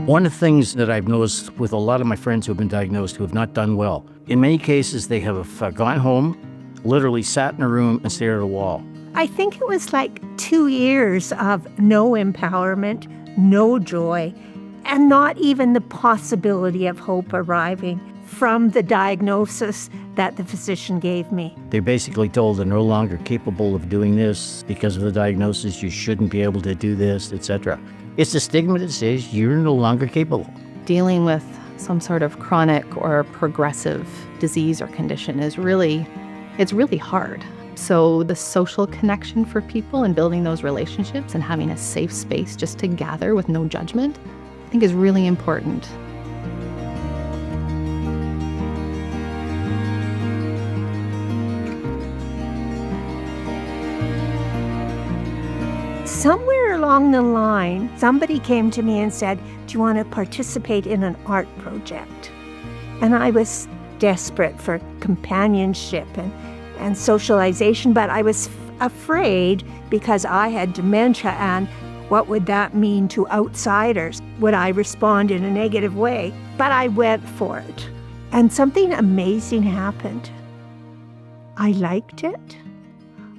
One of the things that I've noticed with a lot of my friends who have been diagnosed who have not done well, in many cases they have gone home, literally sat in a room and stared at a wall. I think it was like 2 years of no empowerment, no joy, and not even the possibility of hope arriving from the diagnosis that the physician gave me. They're basically told they're no longer capable of doing this because of the diagnosis, you shouldn't be able to do this, etc. It's the stigma that says you're no longer capable. Dealing with some sort of chronic or progressive disease or condition is really hard. So the social connection for people and building those relationships and having a safe space just to gather with no judgment, I think is really important. Somewhere along the line, somebody came to me and said, "Do you want to participate in an art project?" And I was desperate for companionship and socialization, but I was afraid because I had dementia, and what would that mean to outsiders? Would I respond in a negative way? But I went for it. And something amazing happened. I liked it.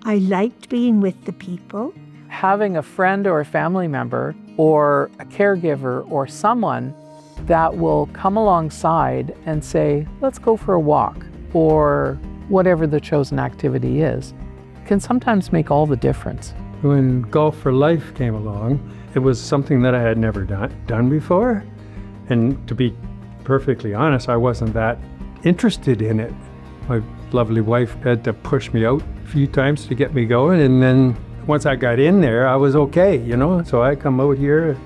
I liked being with the people. Having a friend or a family member or a caregiver or someone that will come alongside and say, let's go for a walk, or whatever the chosen activity is, can sometimes make all the difference. When Golf for Life came along, it was something that I had never done before. And to be perfectly honest, I wasn't that interested in it. My lovely wife had to push me out a few times to get me going, and then once I got in there, I was okay, So I come out here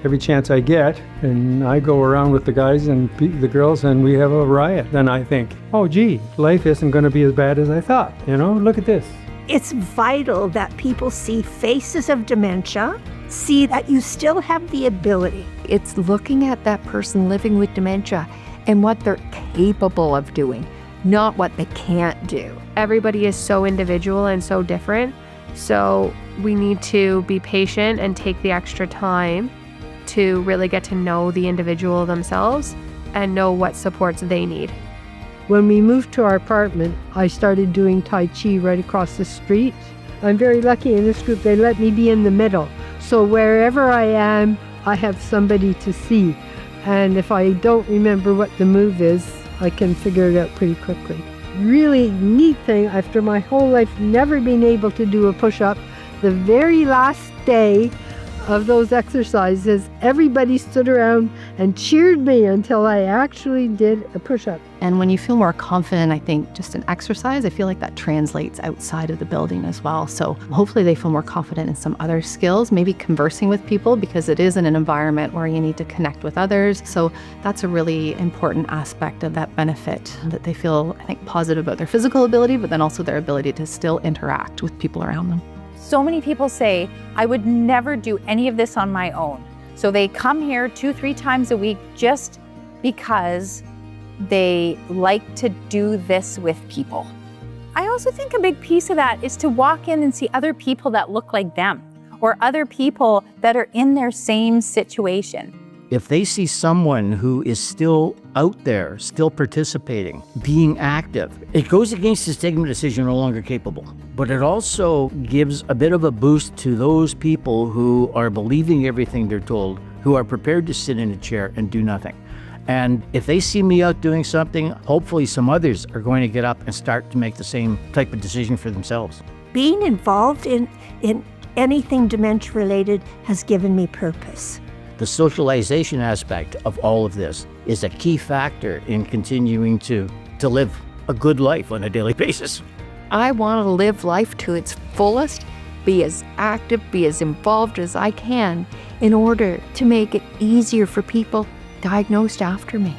every chance I get, and I go around with the guys and the girls, and we have a riot. Then I think, oh gee, life isn't going to be as bad as I thought, Look at this. It's vital that people see faces of dementia, see that you still have the ability. It's looking at that person living with dementia and what they're capable of doing, not what they can't do. Everybody is so individual and so different. So we need to be patient and take the extra time to really get to know the individual themselves and know what supports they need. When we moved to our apartment, I started doing Tai Chi right across the street. I'm very lucky in this group, they let me be in the middle. So wherever I am, I have somebody to see. And if I don't remember what the move is, I can figure it out pretty quickly. Really neat thing, after my whole life never being able to do a push-up, the very last day of those exercises, everybody stood around and cheered me until I actually did a push-up. And when you feel more confident, I think just in exercise, I feel like that translates outside of the building as well. So hopefully they feel more confident in some other skills, maybe conversing with people, because it is in an environment where you need to connect with others. So that's a really important aspect of that benefit, that they feel, I think, positive about their physical ability, but then also their ability to still interact with people around them. So many people say, I would never do any of this on my own. So they come here 2-3 times a week just because they like to do this with people. I also think a big piece of that is to walk in and see other people that look like them, or other people that are in their same situation. If they see someone who is still out there, still participating, being active, it goes against the stigma that says you're no longer capable. But it also gives a bit of a boost to those people who are believing everything they're told, who are prepared to sit in a chair and do nothing. And if they see me out doing something, hopefully some others are going to get up and start to make the same type of decision for themselves. Being involved in anything dementia-related has given me purpose. The socialization aspect of all of this is a key factor in continuing to live a good life on a daily basis. I want to live life to its fullest, be as active, be as involved as I can in order to make it easier for people diagnosed after me.